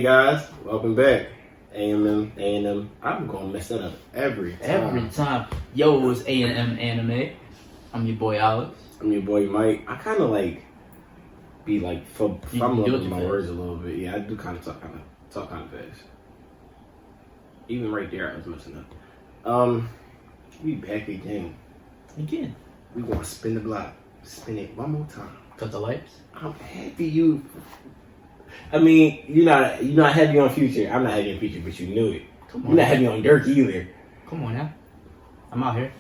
guys, welcome back. A&M. I'm gonna mess that up every time. Yo, it's A&M Anime. I'm your boy Alex. I'm your boy Mike. I kind of be fumbling with my words a little bit. Yeah, I do kind of talk kind of fast. Even right there, I was messing up. We back again. We gonna spin the block. Spin it one more time. Cut the lights. I'm happy you. I mean, you're not heavy on Future. I'm not heavy on Future, but you knew it. Come on. You're not heavy on Dirk either. Come on now. I'm out here.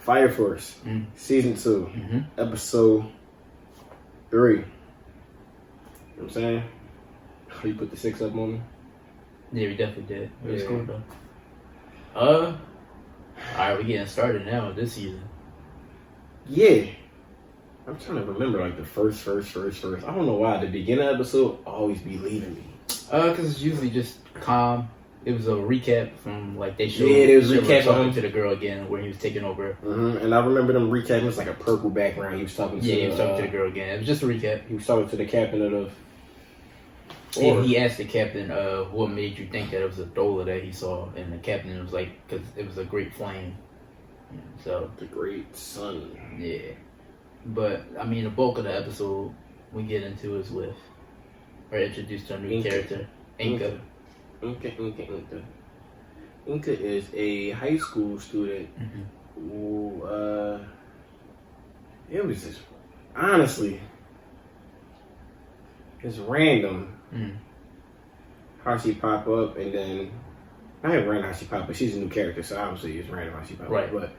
Fire Force, Season 2, Episode 3. You know what I'm saying? You put the 6 up on me? Yeah, we definitely did. It was cool though. Alright, we getting started now with this season. Yeah. I'm trying to remember the first. I don't know why. The beginning of the episode always be leaving me. Because it's usually just calm. It was a recap from they showed. Yeah, it was recap talking to the girl again where he was taking over. And I remember them recapping. It was like a purple background. He was talking to. Yeah, he was talking to the girl again. It was just a recap. He was talking to the captain of the. Yeah, he asked the captain, "What made you think that it was a dollar that he saw?" And the captain was like, "Because it was a great flame." So the great sun. Yeah. But, I mean, the bulk of the episode we get into is with, or introduced to a new character, Inca. Inca is a high school student who, it was just, honestly, it's random how she pop up, and then, not even random how she pop up, but she's a new character, so obviously it's random how she pop up. But,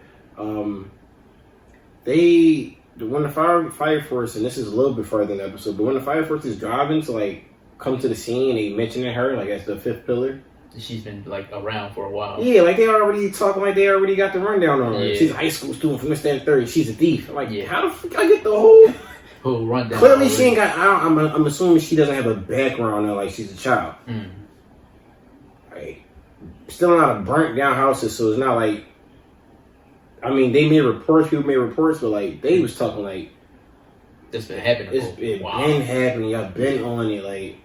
when the Fire Force, and this is a little bit further in the episode, but when the Fire Force is driving to come to the scene, they mentioning her as the fifth pillar. She's been around for a while. Yeah, they already talking they already got the rundown on her. Yeah. She's a high school student from this, that, and third. She's a thief. I'm how the fuck I get the whole rundown? Clearly, she ain't got. I'm assuming she doesn't have a background on she's a child. Still not a burnt down houses, so it's not I mean, they made reports. People made reports, but they was talking it's been happening. It's been happening. Y'all been on it,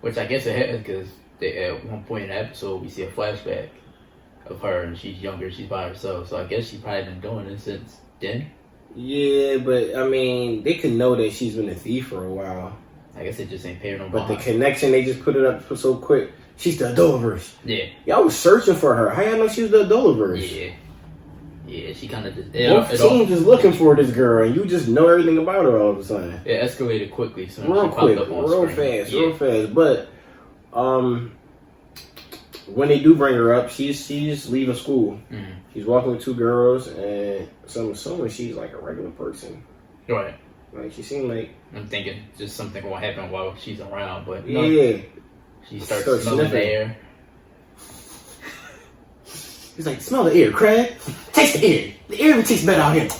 which I guess it happened because at one point in the episode we see a flashback of her and she's younger. She's by herself, so I guess she's probably been doing it since then. Yeah, but I mean, they could know that she's been a thief for a while. I guess it just ain't paying no mind. But the connection, they just put it up so quick. She's the Adulaverse. Yeah. Y'all was searching for her. How y'all know she was the Adulaverse? Yeah, she kind of just... Both teams is looking for this girl, and you just know everything about her all of a sudden. It escalated quickly. So real quick, real fast. But when they do bring her up, she's leaving school. She's walking with 2 girls, and so I'm assuming she's a regular person. Right. She seemed I'm thinking just something will happen while she's around, but yeah. She starts smelling the air. He's smell the air, Craig. Taste the air. The air tastes better out here.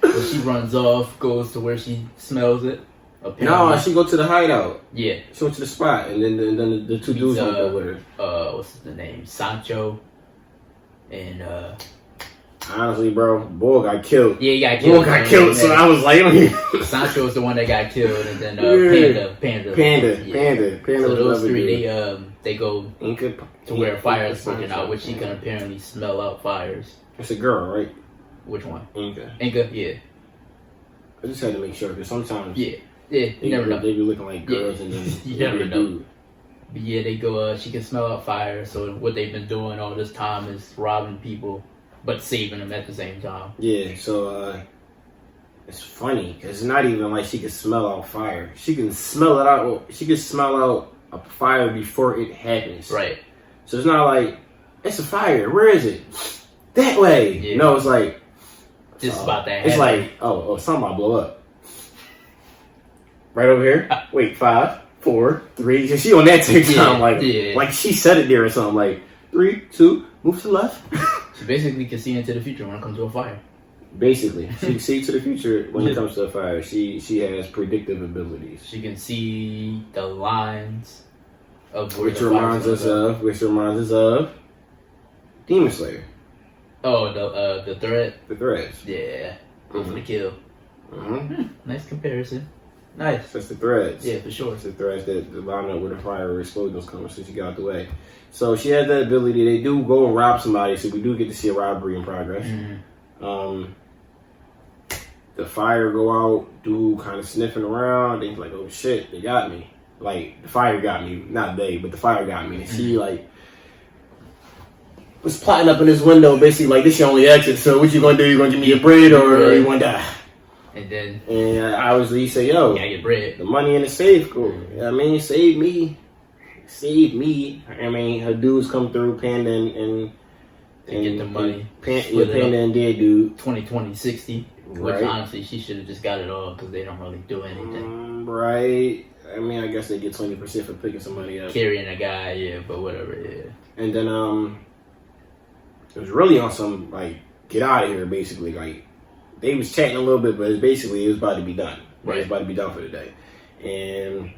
So she runs off, goes to where she smells it. Apparently. No, she go to the hideout. Yeah. She went to the spot, and then the 2 dudes went go with her. What's the name? Sancho. And, honestly, bro, boy got killed. Yeah, he got killed. Boy got killed, so I was Sancho was the one that got killed, and then Panda. So those 3, they go Inca, to where fire is breaking out, which she can apparently smell out fires. It's a girl, right? Which one? Inca, yeah. I just had to make sure, because sometimes... Yeah, you never know. They be looking like girls, and then... You never know. But yeah, they go, she can smell out fire, so what they've been doing all this time is robbing people, but saving them at the same time. Yeah, so, it's funny, because it's not even she can smell out fire. She can smell it out, she can smell out a fire before it happens. Right. So it's not it's a fire, where is it? That way! Yeah. No, it's this is about that. It's oh, something about to blow up. Right over here? Wait, 5, 4, 3. She on that TikTok, like she said it there or something. 3, 2, move to the left. She basically can see into the future when it comes to a fire. Basically, she can see to the future when it comes to a fire. She has predictive abilities. She can see the lines of where which reminds us of Demon Slayer. Oh, the thread. The threads. Yeah, go for the kill. Nice comparison. Nice. That's the threads. Yeah, for sure. It's the threads that line up where the fire or explosions come since she got out the way. So she has that ability. They do go and rob somebody, so we do get to see a robbery in progress. Mm-hmm. The fire go out, dude kind of sniffing around. They's like, oh shit, they got me. Like, the fire got me. Not they, but the fire got me. And she, like, was plotting up in his window, basically like, this is your only exit, so what you gonna do? You gonna give me your bread or you gonna die? And obviously he said, yo, yeah, get bread. The money in the safe, cool. I mean, save me. I mean, her dudes come through, Panda and get the money. Panda and dead dude. 20/20/60. Which honestly, she should have just got it all because they don't really do anything. Right. I mean, I guess they get 20% for picking somebody up. Carrying a guy, yeah, but whatever, yeah. And then it was really on some, like, get out of here, basically. Like, they was chatting a little bit, but it was about to be done. Right. It was about to be done for the day. And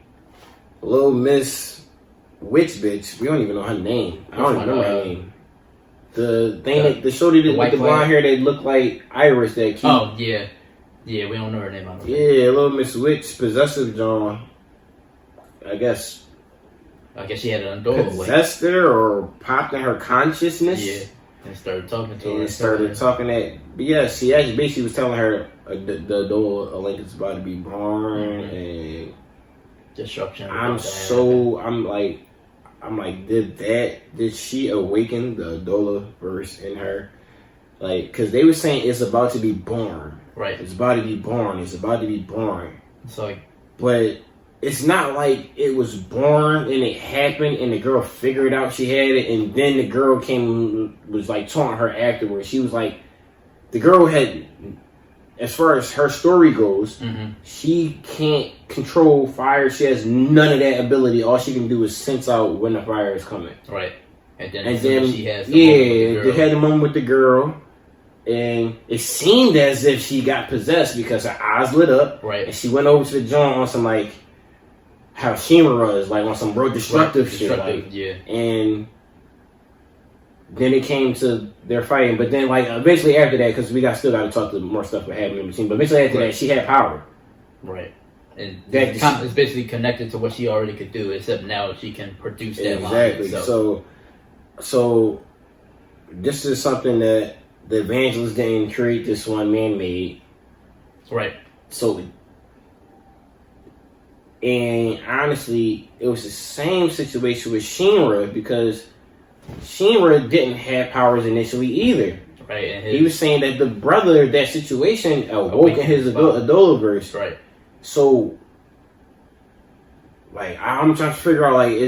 little Miss Witch bitch, we don't even know her name. I don't even remember her name. The shorty with the blonde hair that looked like Iris that keep. Oh, yeah. Yeah, we don't know her name. Yeah, little Miss Witch, possessive John. I guess she had an adult possessed her or popped in her consciousness. Yeah, and started talking to her. And started talking that. But yeah, she actually basically was telling her the door link is about to be born and destruction. I'm like, did she awaken the Adola verse in her? Like, because they were saying it's about to be born. Right. It's about to be born. It's about to be born. It's like, but it's not like it was born and it happened and the girl figured out she had it and then the girl was like taunting her afterwards. She was like, the girl had, as far as her story goes, she can't control fire. She has none of that ability. All she can do is sense out when the fire is coming. Right. And then she has they had the moment with the girl. And it seemed as if she got possessed because her eyes lit up. Right. And she went over to the joint on some, like, how Shinra is, like, on some real destructive shit. Like, yeah. And then it came to their fighting. But then, like, eventually after that, because we still got to talk to more stuff that happened in between. But eventually after that, she had power. Right. And it's basically connected to what she already could do, except now she can produce that exactly. line. So this is something that the evangelist didn't create. This one man-made. Right. So, and honestly, it was the same situation with Shinra because Shinra didn't have powers initially either. Right. And he was saying that the brother, that situation, awoke in his Adolaverse. Right. So, like, I'm trying to figure out, like,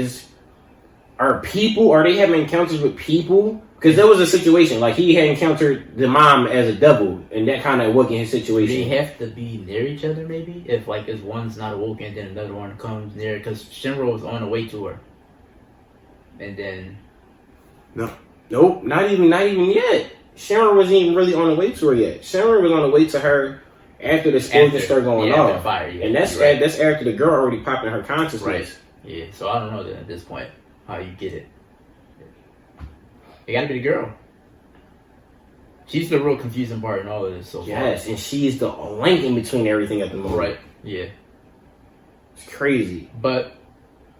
are they having encounters with people? Because there was a situation, like, he had encountered the mom as a devil, and that kind of awoke in his situation. They have to be near each other, maybe? If, like, if one's not awoken, then another one comes near, because Shinra was on the way to her. And then... Nope, not even yet. Shinra wasn't even really on the way to her yet. Shinra was on the way to her after the explosion started going off. Fire, yeah. And that's after the girl already popped in her consciousness. Right. Yeah, so I don't know then at this point how you get it. It gotta be the girl. She's the real confusing part in all of this so far. Yes, and she's the link in between everything at the moment. Right, yeah. It's crazy. But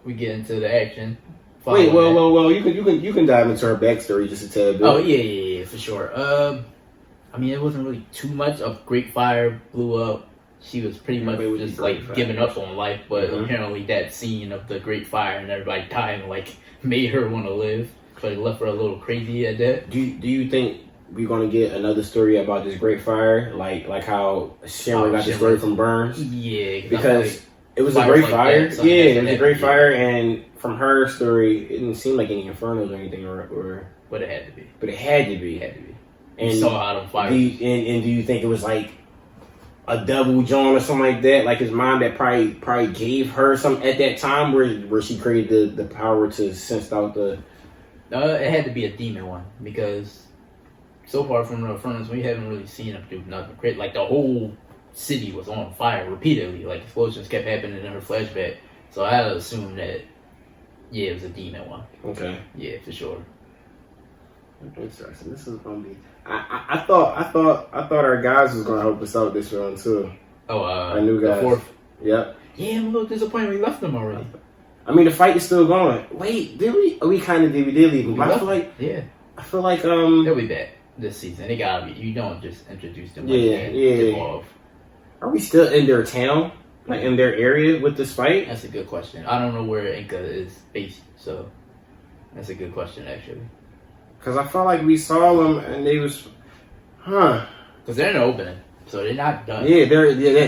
we get into the action. Wait, well, you can dive into her backstory just a tad bit. Oh, yeah, for sure. I mean, it wasn't really too much. A great fire blew up. She was pretty much just, like, giving up on life, but apparently that scene of the great fire and everybody dying, like, made her want to live. But it left her a little crazy at that. Do you think we're gonna get another story about this great fire, like how Shinra got the story from Burns? Yeah, because it was a great fire. Yeah, it was a great fire, and from her story, it didn't seem like any infernos or anything, or. But it had to be. But it had to be. And you saw how them fires. And do you think it was like a double John or something like that? Like his mom that probably gave her some at that time, where she created the power to sense out the. It had to be a demon one because so far from the furnace we haven't really seen him do nothing great. Like the whole city was on fire repeatedly. Like explosions kept happening in her flashback. So I had to assume that it was a demon one. Okay. Yeah, for sure. Interesting. This is gonna be. I thought our guys was gonna help us out this round too. Oh, our new guys. Yep. Yeah, I'm a little disappointed we left them already. I mean, the fight is still going. Wait, did we? We kind of did. We did leave them. I feel like they'll be back this season. They gotta be. You don't just introduce them. Yeah. Are we still in their town, like in their area with this fight? That's a good question. I don't know where Inca is based, so that's a good question actually. Because I felt like we saw them and they was, Because they're in the opening, so they're not done. Yeah,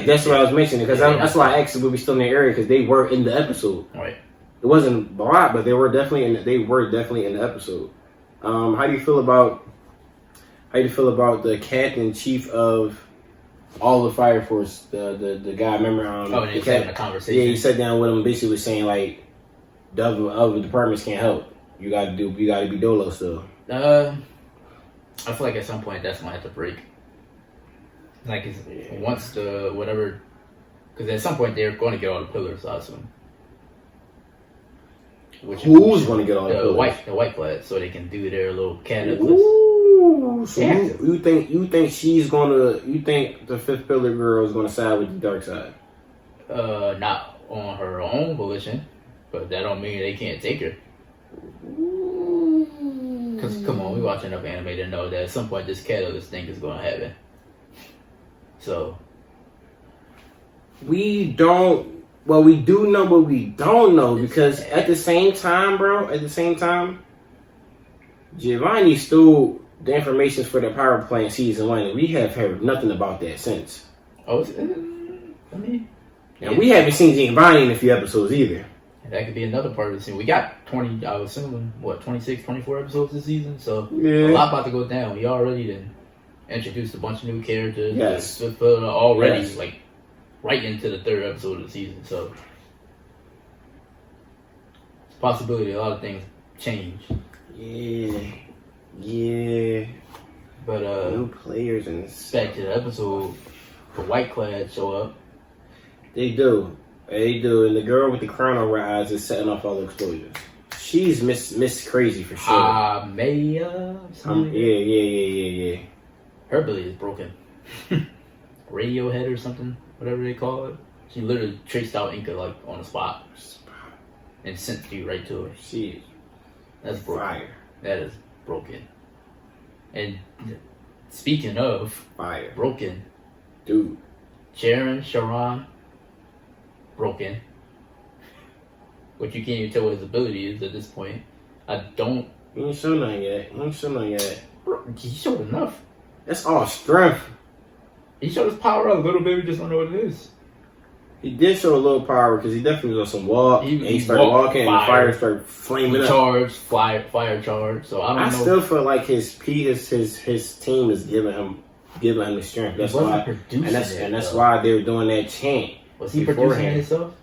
that's what I was mentioning. Because that's why I asked if we were still in the area, because they were in the episode. Right. It wasn't a lot, but they were definitely in the episode. How do you feel about the captain chief of all the fire force? The guy, remember? They was having a conversation. Yeah, he sat down with him, basically was saying like, the other departments can't help. You gotta be dolo still. I feel like at some point that's gonna have to break. Like once the whatever, because at some point they're going to get all the pillars, I assume. Who's going to get all the pillars? The white clad, so they can do their little cataclysm. Ooh, so you think she's gonna? You think the fifth pillar girl is gonna side with the dark side? Not on her own volition, but that don't mean they can't take her. Because come on, we watch enough anime to know that at some point this catalyst thing is going to happen. So we don't. Well, we do know, but we don't know, because at the same time, Giovanni stole the information for the power plant season 1, and we have heard nothing about that since. Oh, we haven't seen Giovanni in a few episodes either. That could be another part of the scene. We got 26, 24 episodes this season, so yeah. A lot about to go down. We already then introduced a bunch of new characters. Yes. Already, like, right into the third episode of the season, so it's a possibility a lot of things change. Yeah. But new players and back to the episode, the white clad show up. They do, and the girl with the crown over her eyes is setting off all the explosions. She's Miss Crazy for sure. Maya. Yeah. Her ability is broken. Radiohead or something, whatever they call it. She literally traced out Inca like on the spot and sent you right to her. That's broken. Fire. That is broken. And speaking of fire, broken, dude, Sharon, broken. Which you can't even tell what his ability is at this point. I don't. He ain't show nothing yet. Bro, he showed enough. That's all strength. He showed his power a little bit. We just don't know what it is. He did show a little power because he definitely was on some walk. He started walking and the fire started flaming up. Fire charge. So I don't know. I still feel like his team is giving him the strength. That's why, that's why they're doing that chant. Was he producing it himself?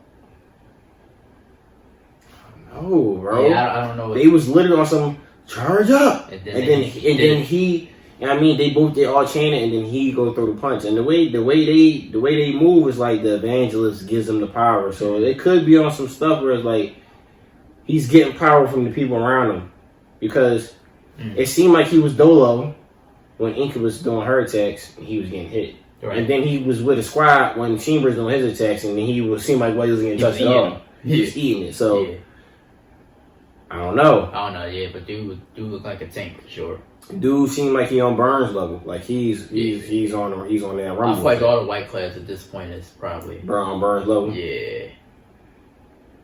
No, bro. Yeah, I don't know. They was literally on some charge up, and then he. I mean, they all chanted, and then he go through the punch. And the way they move is like the evangelist gives them the power. So it could be on some stuff where it's like he's getting power from the people around him, because it seemed like he was dolo when Inca was doing her attacks and he was getting hit. Right. And then he was with a squad when Shinra was doing his attacks, and then he seemed like he was getting touched at all. He was eating it. So I don't know. Yeah, but dude look like a tank for sure. Dude seemed like he on Burns level. Like he's on that rumble. I feel like all the white class at this point is probably on Burns level. Yeah.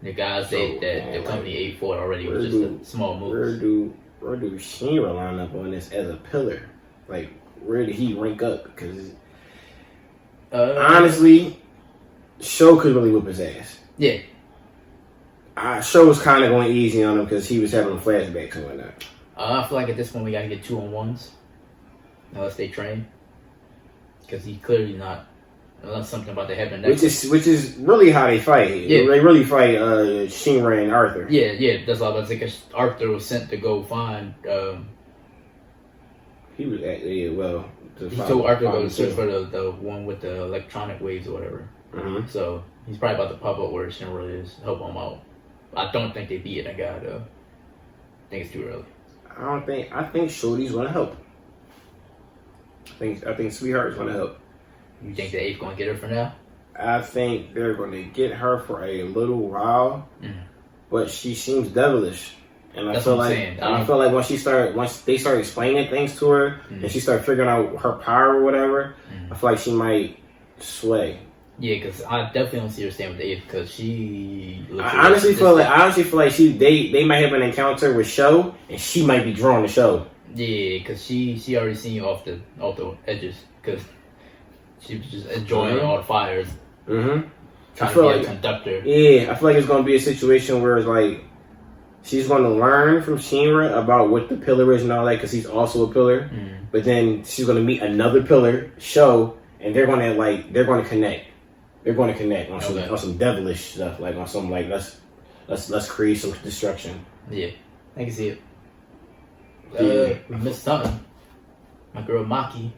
The guys that the company ate for already was just a small move. Where do Shinra line up on this as a pillar? Like, where did he rank up? Because honestly, Sho could really whip his ass. Yeah. Sho was kind of going easy on him because he was having flashbacks and whatnot. I feel like at this point we gotta get 2-on-1s unless they train, because he clearly not, unless something about to happen next. Which is really how they fight. Yeah. They really fight Shinra and Arthur. Yeah. That's all I was thinking. Arthur was sent to go find. He was he told Arthur to go search for the one with the electronic waves or whatever. Mm-hmm. So he's probably about to pop up where Shinra is, help him out. I don't think they beat that guy though. I think it's too early. I think Shorty's gonna help. I think Sweetheart's gonna help. You think the 8th gonna get her for now? I think they're going to get her for a little while, but she seems devilish. And I feel like once they start explaining things to her, and she start figuring out her power or whatever, I feel like she might sway. Yeah, because I definitely don't see her staying with the 8th because she. I honestly feel like they might have an encounter with Sho, and she might be drawing the Sho. Yeah, because she already seen you off the edges because she was just enjoying all the fires. Trying to be a conductor. Yeah, I feel like it's going to be a situation where it's like. She's going to learn from Shinra about what the pillar is and all that because he's also a pillar. But then she's going to meet another pillar, Sho, and they're going to connect. They're going to connect on some devilish stuff, like on some like let's create some destruction. Yeah, I can see it. We missed something. My girl Maki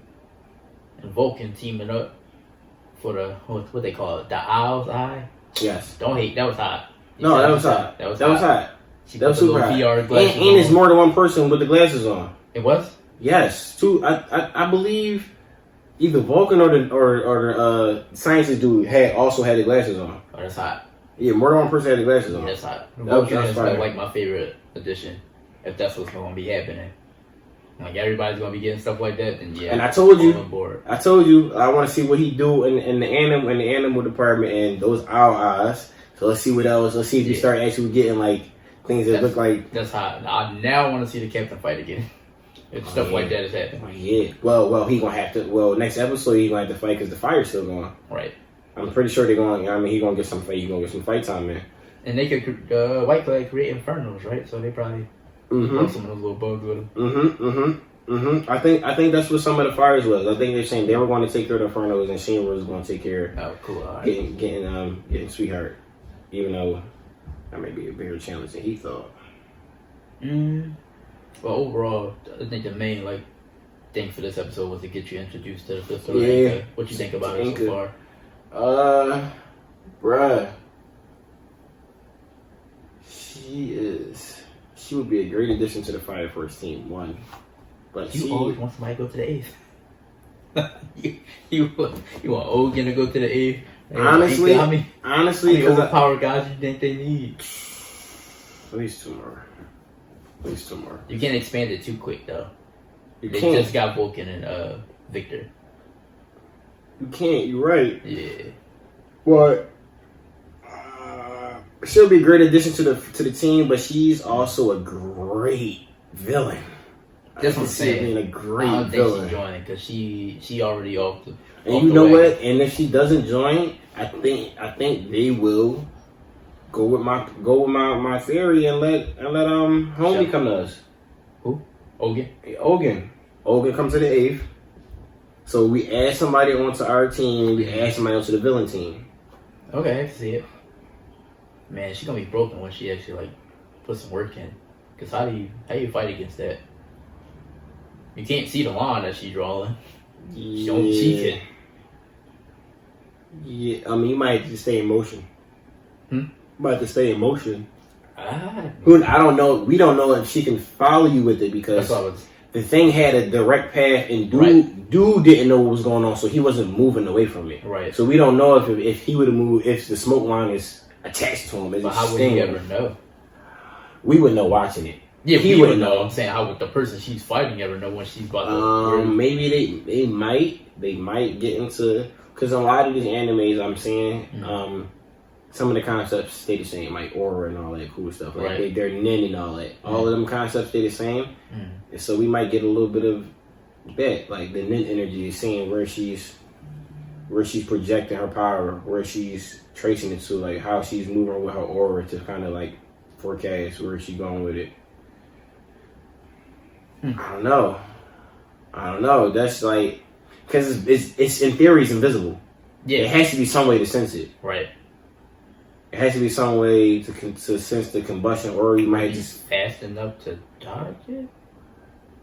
and Vulcan teaming up for the what they call it, the Owl's Eye. Yes. Don't hate. That was hot. No, that was hot. That was hot. That was super hot. VR glasses and it's more than one person with the glasses on. It was? Yes. Two. I believe either Vulcan or the scientist dude also had the glasses on. Oh, that's hot. Yeah, more than one person had the glasses on. That's hot. Vulcan is like my favorite addition. If that's what's going to be happening. Like everybody's going to be getting stuff like that, then yeah. And I told you, I want to see what he do in the animal department and those owl eyes. So let's see what else. Let's see if you start actually getting like things that look like. That's hot. I now want to see the captain fight again. If stuff like that is happening. Oh, yeah. Well, he gonna have to. Well, next episode he gonna have to fight because the fire's still going. Right. I'm pretty sure they're going. I mean, he gonna get some fight. He gonna get some fight time in. And they could White Flag create infernos, right? So they probably put some of those little bugs with them. I think that's what some of the fires was. I think they're saying they were going to take care of the infernos and Shinra was going to take care of getting Sweetheart, even though that may be a bigger challenge than he thought. Well, overall, I think the main thing for this episode was to get you introduced to the sister. Yeah. What you think about it so far? Bruh, she would be a great addition to the Fire Force team. One, but you always want somebody to go to the 8th. you want Ogun to go to the 8th? Honestly, how many overpowered guys you think they need? At least two more. You can't expand it too quick though. They just got Vulcan and Victor. You can't. You're right. Yeah. But she'll be a great addition to the team. But she's also a great villain. That's what I'm saying. Being a great I don't villain. think she's joining because she already off the. And you know what? And if she doesn't join, I think they will go with my theory and let homie come to us. Who? Ogun. Ogun comes to the 8th. So we add somebody onto our team. We add somebody onto the villain team. Okay, I can see it. Man, she's gonna be broken when she actually put some work in. Cause how do you fight against that? You can't see the line that she's drawing. She only sees it. Yeah, I mean, you might have to stay in motion. Might have to stay in motion. I don't know. We don't know if she can follow you with it because the thing had a direct path, and dude didn't know what was going on, so he wasn't moving away from it. Right. So we don't know if he would have moved if the smoke line is attached to him. But how would he ever know? We would know watching it. Yeah, he wouldn't know. I'm saying, how would the person she's fighting ever know when she's about to? Maybe they might get into, because in a lot of these animes I'm seeing, some of the concepts stay the same, like aura and all that cool stuff. Like they're nin and all that. All of them concepts stay the same, and so we might get a little bit of that, like the nin energy is seeing where she's projecting her power, where she's tracing it to, like how she's moving with her aura to kind of like forecast where she's going with it. I don't know. That's like, because it's in theory it's invisible. Yeah, it has to be some way to sense it. Right. It has to be some way to sense the combustion, or you might just fast enough to dodge it.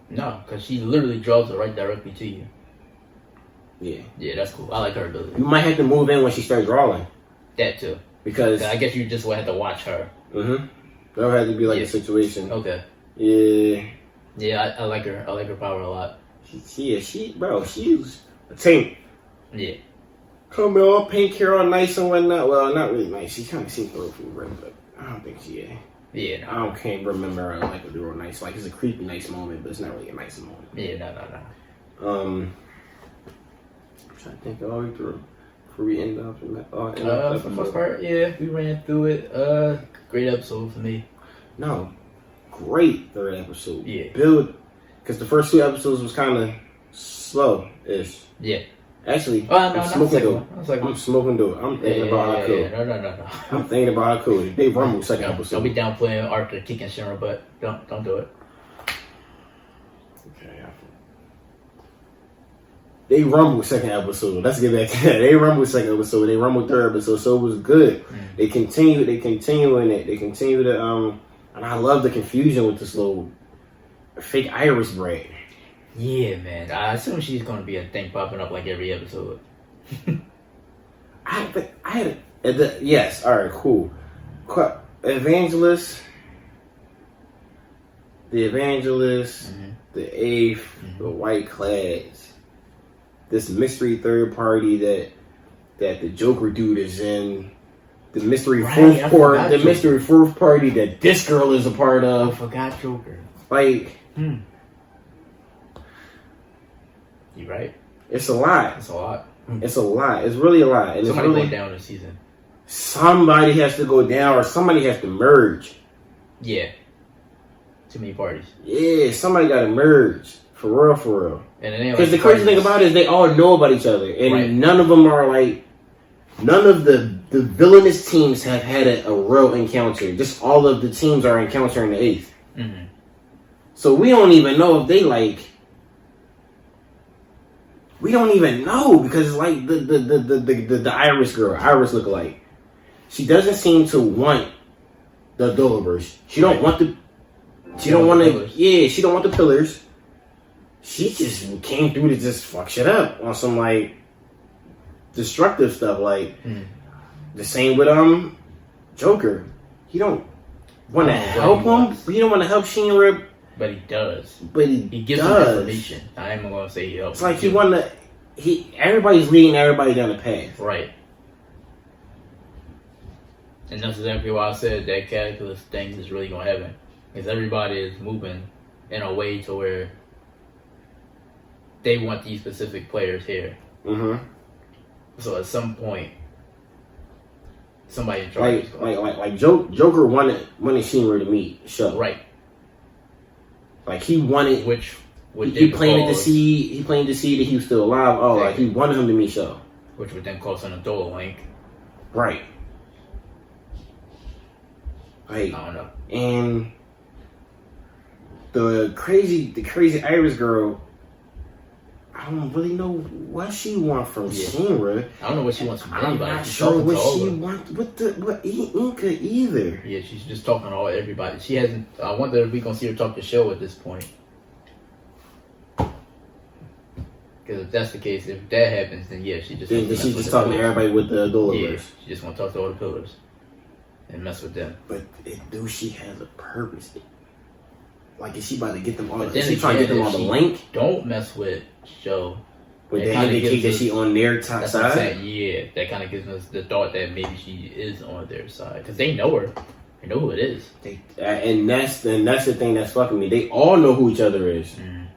No, because she literally draws it right directly to you. Yeah, that's cool. I like her ability. You might have to move in when she starts drawing. That too, because I guess you just will have to watch her. That'll have to be like a situation. Okay. Yeah, I like her. I like her power a lot. She's a tank. Yeah. come all pink hair, all nice and whatnot. Well, not really nice. She kind of seems through red, but I don't think she is. Yeah, no. Can't remember her like a real nice. Like it's a creepy nice moment, but it's not really a nice moment. Yeah, no. I'm trying to think all the way through before we end up. For the most part, yeah, we ran through it. Great episode for me. No, great third episode. Yeah, build because the first 2 episodes was kind of slow-ish. Yeah. Actually, I'm smoking dope. I'm smoking dope. I'm thinking about how cool. No. I'm thinking about how cool. They rumble second episode. Don't be downplaying Arthur kicking Shinra, but don't do it. Okay. They rumble second episode. Let's get back to that. They rumble second episode. They rumble third episode. So it was good. They continue in it. They continue to and I love the confusion with this little fake iris braid. Yeah, man. I assume she's going to be a thing popping up like every episode. Yes. All right. Cool. Evangelist. The evangelist. The eighth. The white clads. This mystery third party that the Joker dude is in. The mystery fourth party that this girl is a part of. I forgot Joker. Like. You right? It's a lot. It's a lot. It's a lot. It's really a lot. And somebody it's really, going down this season. Somebody has to go down or somebody has to merge. Yeah. Too many parties. Yeah, somebody got to merge. For real. Because like the crazy thing about it is they all know about each other. And none of them are like... None of the villainous teams have had a real encounter. Just all of the teams are encountering the 8th. Mm-hmm. So we don't even know if they like... We don't even know because like the Iris girl, Iris lookalike, she doesn't seem to want the Dolivers. She don't want the. She don't want to. Yeah, she don't want the pillars. She just came through to just fuck shit up on some like destructive stuff. Like the same with Joker. He don't want to help him. He don't want to help Shinra. But he does. But he gives him information. I am going to say he helps. It's like he wanted to... Everybody's leading everybody down the path. Right. And that's exactly why I said that calculus thing is really going to happen. Because everybody is moving in a way to where they want these specific players here. Mm-hmm. So at some point, somebody in charge. Like Joker wanted Shinra to meet Show. Right. Like he wanted, he planted to see that he was still alive. Oh, like he wanted him to meet Show, which would then cause an Adora link. Right. Like I don't know. And the crazy Iris girl, I don't really know what she wants from Shinra. I don't know what she wants from anybody. I'm not sure what she wants with Inca either. Yeah, she's just talking to everybody. She hasn't. I wonder if we gonna see her talk to Show at this point. Because if that's the case, if that happens, then yeah, she just. She's just talking to everybody with the Dolivers. Yeah, she just want to talk to all the pillars and mess with them. But do she have a purpose? Like, is she about to get them all? Is she trying to get them on the link? Don't mess with Show. But they indicate that she on their side. That's what I'm saying. Yeah, that kind of gives us the thought that maybe she is on their side because they know her. They know who it is. And that's the thing that's fucking me. They all know who each other is. Mm.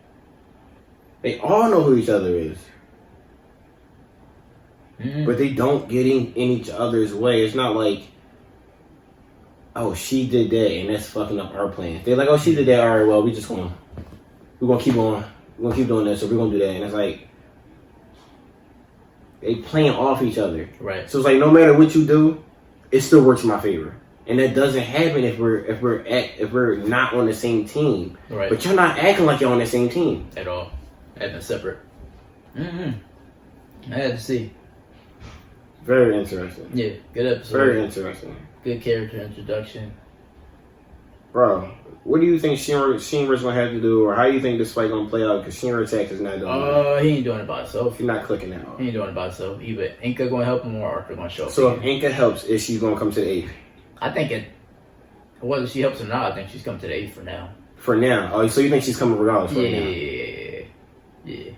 They all know who each other is. Mm. But they don't get in each other's way. It's not like, oh, she did that and that's fucking up our plans. They're like, oh, she did that. All right, well, we're gonna keep on. We're gonna keep doing that, so we're gonna do that. And it's like they playing off each other. Right. So it's like no matter what you do, it still works in my favor. And that doesn't happen if we're not on the same team. Right. But you're not acting like you're on the same team. At all. Acting separate. I had to see. Very interesting. Yeah, good episode. Very interesting. Good character introduction. Bro, what do you think Shinra's gonna have to do, or how do you think this fight gonna play out? Because Shinra Attack is not doing it. He ain't doing it by himself. He's not clicking out. He ain't doing it by himself. Either Inca gonna help him or Arthur gonna show up. So if Inca helps, is she gonna come to the 8th? I think whether she helps or not, I think she's coming to the 8th for now. For now? Oh, so you think she's coming regardless? Yeah.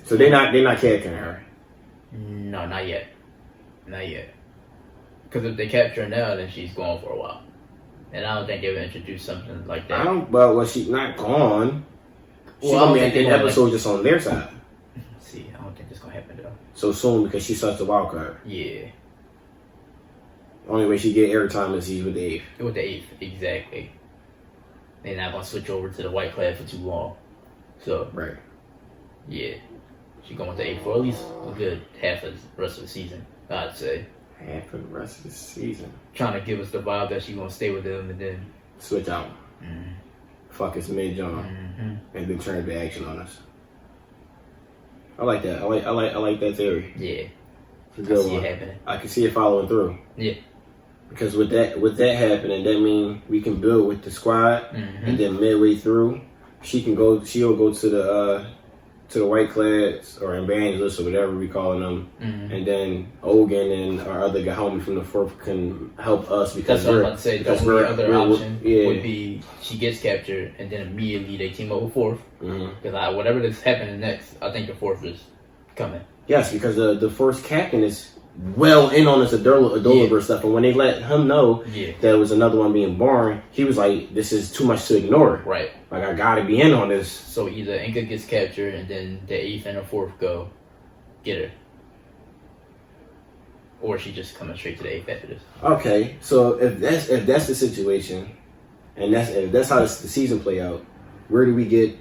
So they're not capturing her. No, not yet. Not yet. Because if they capture her now, then she's gone for a while. And I don't think they would introduce something like that. But she's not gone. She's going to be an episode just on their side. See, I don't think that's going to happen, though. So soon because she's such a wild card. Yeah. Only way she get airtime is he's with the 8th. With the 8th, exactly. They're not going to switch over to the white clad for too long. So, right. Yeah. She's going with the 8th for at least a good half of the rest of the season, I'd say. Half of the rest of the season. Trying to give us the vibe that she's going to stay with them and then switch out. Mm-hmm. Fuck us mid-John. Mm-hmm. And then turn to action on us. I like that. I like that theory. Yeah. It's a good one. It happening. I can see it following through. Yeah. Because with that happening, that means we can build with the squad, and then midway through, she'll go to the white clads or evangelists or whatever we calling them, and then Ogun and our other guy homie from the 4th can help us because that's what I'm about to say. The only other option would be she gets captured and then immediately they team up with 4th. Because whatever that's happening next, I think the 4th is coming. Yes, because the first captain is well in on this Adoliver stuff, and when they let him know there was another one being born, he was like, "This is too much to ignore." Right. Like I gotta be in on this. So either Inca gets captured, and then the 8th and the 4th go get her, or she just coming straight to the 8th after this. Okay, so if that's the situation, and if that's how the season play out, where do we get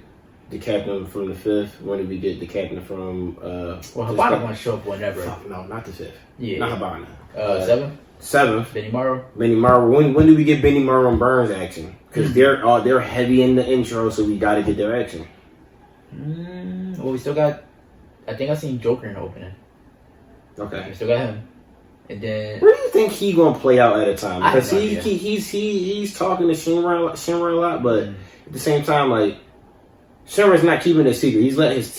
the captain from the 5th? When do we get the captain from? Well, Habana gonna show up whenever. No, not the 5th. Yeah, not Habana. 7th. 7th. Benny Morrow. When do we get Benny Morrow and Burns action? Because they're heavy in the intro, so we got to get their action. Well, we still got. I think I seen Joker in the opening. Okay. We still got him. And then where do you think he gonna play out at a time? Because he's talking to Shinra a lot, but at the same time, like Shinra's not keeping it secret. He's let his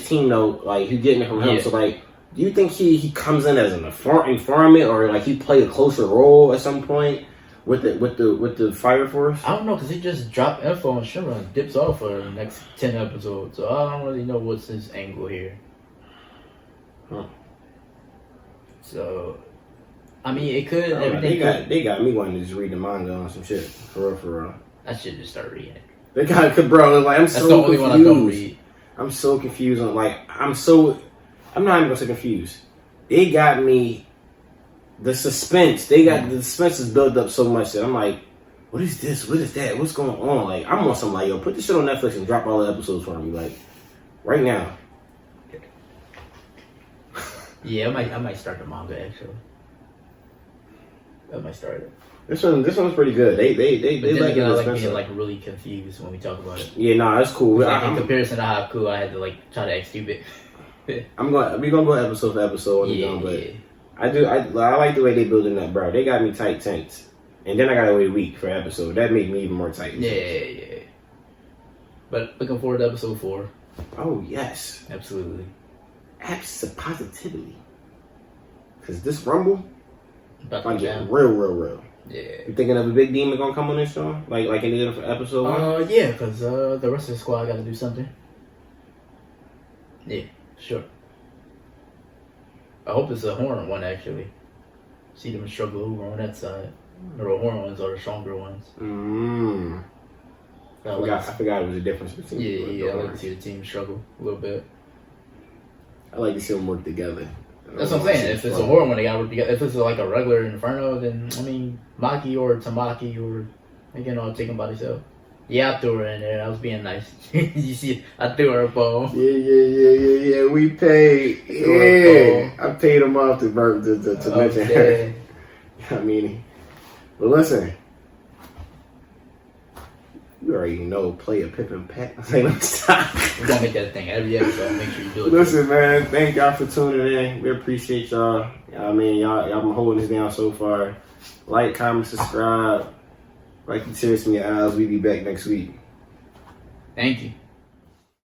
team know, like he's getting it from him. So like, do you think he comes in as an informant, or like he play a closer role at some point with the Fire Force? I don't know, because he just dropped info on Shinra and dips off for the next 10 episodes. So I don't really know what's his angle here. Huh. So, I mean, it could. They got me wanting to just read the manga on some shit for real. I should just start reading it. They got, bro. Like I'm That's the only confused. one I don't read. I'm so confused on I'm not even gonna say confused. They got me. The suspense. The suspense is built up so much that I'm like, what is this? What is that? What's going on? Like I'm on some like, yo, put this shit on Netflix and drop all the episodes for me, like right now. Yeah, I might start the manga actually. I might start it. This one's pretty good. They like I like being like really confused when we talk about it. Yeah, nah, that's cool. Like, in comparison to Haku, I had to like try to act stupid. we're gonna go episode for episode but I like the way they building that, bro. They got me tight tense, and then I got to wait a week for episode. That made me even more tight. Yeah. But looking forward to episode 4. Oh yes, absolutely. Positively. Because this Rumble, I'm getting real. Yeah. You thinking of a big demon gonna come on this show? Like in the other episode 1? Yeah, because the rest of the squad got to do something. Yeah, sure. I hope it's a horn one, actually. See them struggle over on that side. Or the horn ones are the stronger ones. I forgot it was a difference between I like to see the team struggle a little bit. I like to see them work together. That's what I'm saying. If it's a horror one, they gotta work together. If it's like a regular Inferno, then I mean Maki or Tamaki or they can all take them by themselves. Yeah, I threw her in there. I was being nice. You see, I threw her a bone. Yeah. We paid. Yeah, I paid them off to mention her. I mean, but listen. You already know, play a pip and pat. We're gonna make that a thing every episode. Make sure you do it. Listen, man, thank y'all for tuning in. We appreciate y'all. I mean, y'all been holding this down so far. Like, comment, subscribe. Like the tears from your eyes. We be back next week. Thank you.